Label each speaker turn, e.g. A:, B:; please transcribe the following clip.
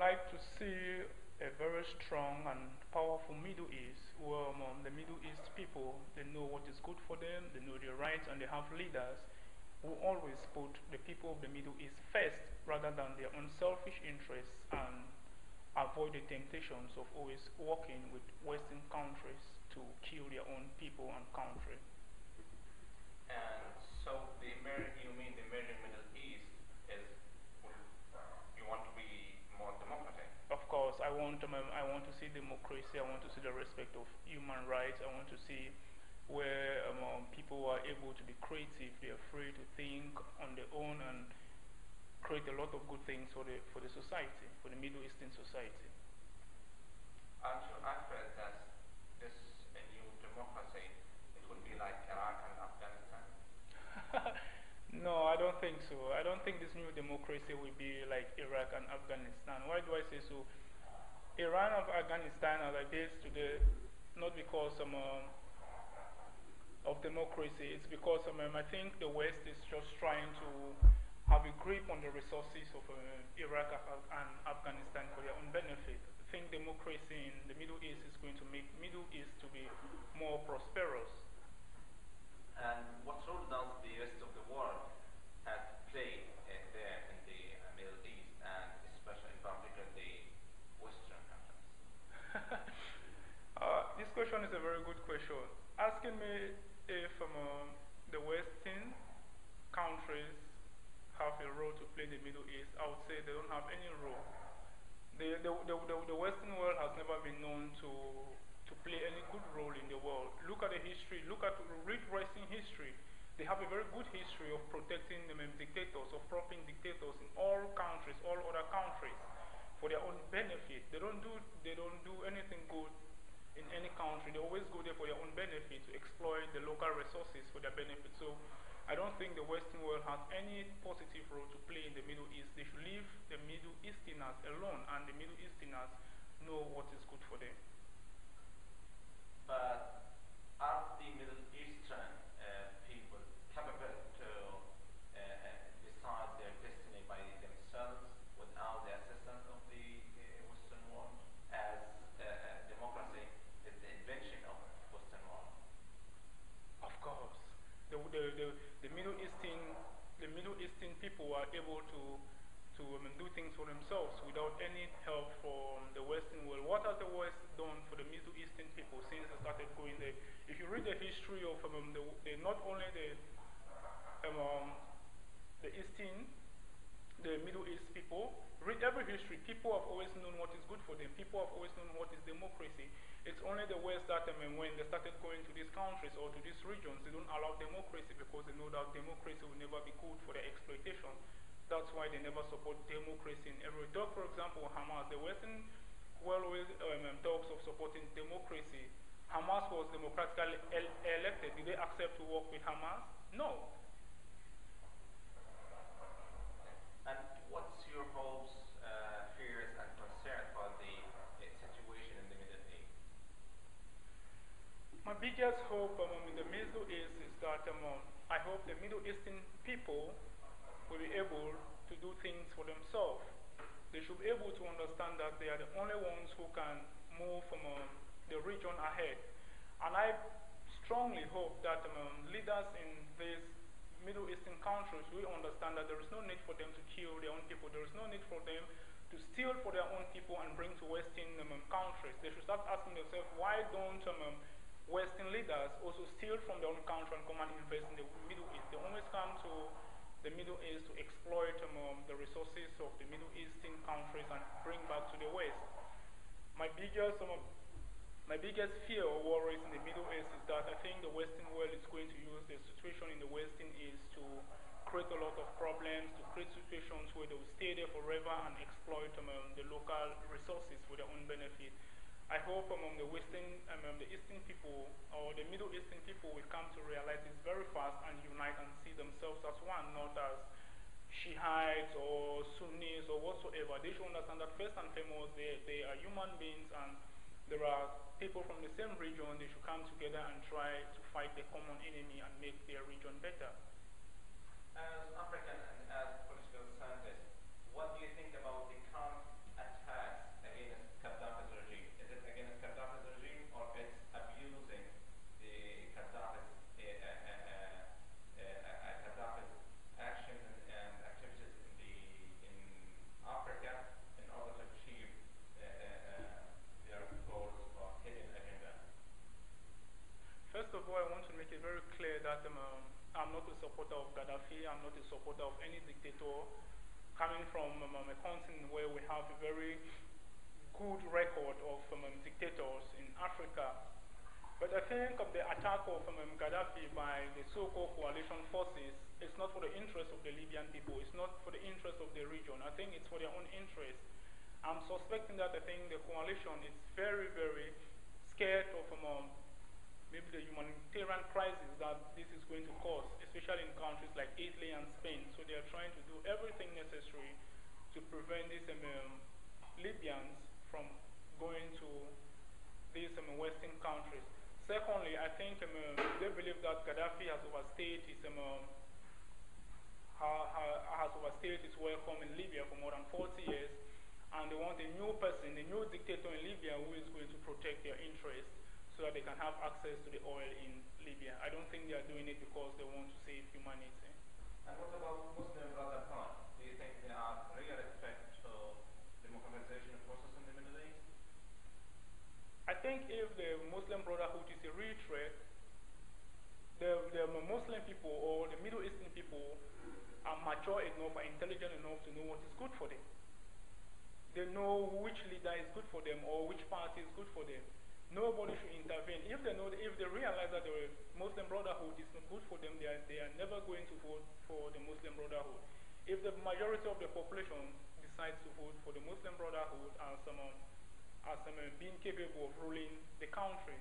A: like to see a very strong and powerful Middle East where the Middle East people, they know what is good for them, they know their rights, and they have leaders who always put the people of the Middle East first rather than their own selfish interests and avoid the temptations of always working with Western countries to kill their own people and country.
B: And so you mean the emerging Middle East is, well, you want to be more democratic?
A: Of course, I want to see democracy. I want to see the respect of human rights. I want to see where people are able to be creative. They are free to think on their own and create a lot of good things for the society, for the Middle Eastern society.
B: Aren't you afraid that this a new democracy, it would be like Iraq and Afghanistan?
A: No, I don't think so. I don't think this new democracy will be like Iraq and Afghanistan. Why do I say so? Iran and Afghanistan are like this today, not because of democracy. It's because I think the West is just trying to have a grip on the resources of Iraq and Afghanistan for their own benefit. I think democracy in the Middle East is going to make Middle East to be more prosperous.
B: And what role does the rest of the world have to play there in the Middle East, and especially in particular the Western countries?
A: This question is a very good question. Asking me if the Western countries have a role to play in the Middle East, I would say they don't have any role. The Western world has never been known to play any good role in the world. Look at the history, read Western history. They have a very good history of protecting the dictators, of propping dictators in all countries, all other countries, for their own benefit. They don't do anything good in any country. They always go there for their own benefit, to exploit the local resources for their benefit. So I don't think the Western world has any positive role to play in the Middle East. They should leave the Middle Easterners alone, and the Middle Easterners know what is good for them.
B: But are the Middle Eastern people capable to decide their destiny by themselves without the assistance of the Western world, as democracy is the invention of Western world?
A: Of course, the Middle Eastern people are able to do things for themselves without any help from the Western world. What has the West done for the Middle Eastern people since they started going there? If you read the history of not only the Eastern, the Middle East people, read every history. People have always known what is good for them. People have always known what is democracy. It's only the West that when they started going to these countries or to these regions, they don't allow democracy because they know that democracy will never be good for their exploitation. That's why they never support democracy in every talk. For example, Hamas, the Western world always talks of supporting democracy. Hamas was democratically elected. Did they accept to work with Hamas? No.
B: And what's your hopes, fears, and concerns for the situation in the Middle East?
A: My biggest hope in the Middle East is that I hope the Middle Eastern people will be able to do things for themselves. They should be able to understand that they are the only ones who can move the region ahead. And I strongly hope that leaders in these Middle Eastern countries will understand that there is no need for them to kill their own people. There is no need for them to steal for their own people and bring to Western countries. They should start asking themselves, why don't Western leaders also steal from their own country and come and invest in the Middle East? They always come to the Middle East to exploit the resources of the Middle Eastern countries and bring back to the West. My biggest fear or worries in the Middle East is that I think the Western world is going to use the situation in the Western East to create a lot of problems, to create situations where they will stay there forever and exploit the local resources for their own benefit. I hope the Eastern people or the Middle Eastern people will come to realize this very fast and unite and see themselves as one, not as Shiites or Sunnis or whatsoever. They should understand that first and foremost they are human beings and there are people from the same region. They should come together and try to fight the common enemy and make their region better.
B: As African and as political scientists, what do you think about the current attack
A: from a continent where we have a very good record of dictators in Africa. But I think of the attack of Gaddafi by the so-called coalition forces, it's not for the interest of the Libyan people, it's not for the interest of the region. I think it's for their own interest. I'm suspecting that I think the coalition is very, very scared of maybe the humanitarian crisis that this is going to cause, especially in countries like Italy and Spain. So they are trying to do everything necessary to prevent these Libyans from going to these Western countries. Secondly, I think they believe that Gaddafi has overstayed his welcome in Libya for more than 40 years, and they want a new person, a new dictator in Libya who is going to protect their interests so that they can have access to the oil in Libya. I don't think they are doing it because they want to save humanity.
B: And what about Muslim Brotherhood? Do you think they are a real threat to democratization process in the Middle East?
A: I think if the Muslim Brotherhood is a real threat, the Muslim people or the Middle Eastern people are mature enough, are intelligent enough to know what is good for them. They know which leader is good for them or which party is good for them. Nobody should intervene. If they realize that the Muslim Brotherhood is not good for them, they are never going to vote for the Muslim Brotherhood. If the majority of the population decides to vote for the Muslim Brotherhood as being capable of ruling the country,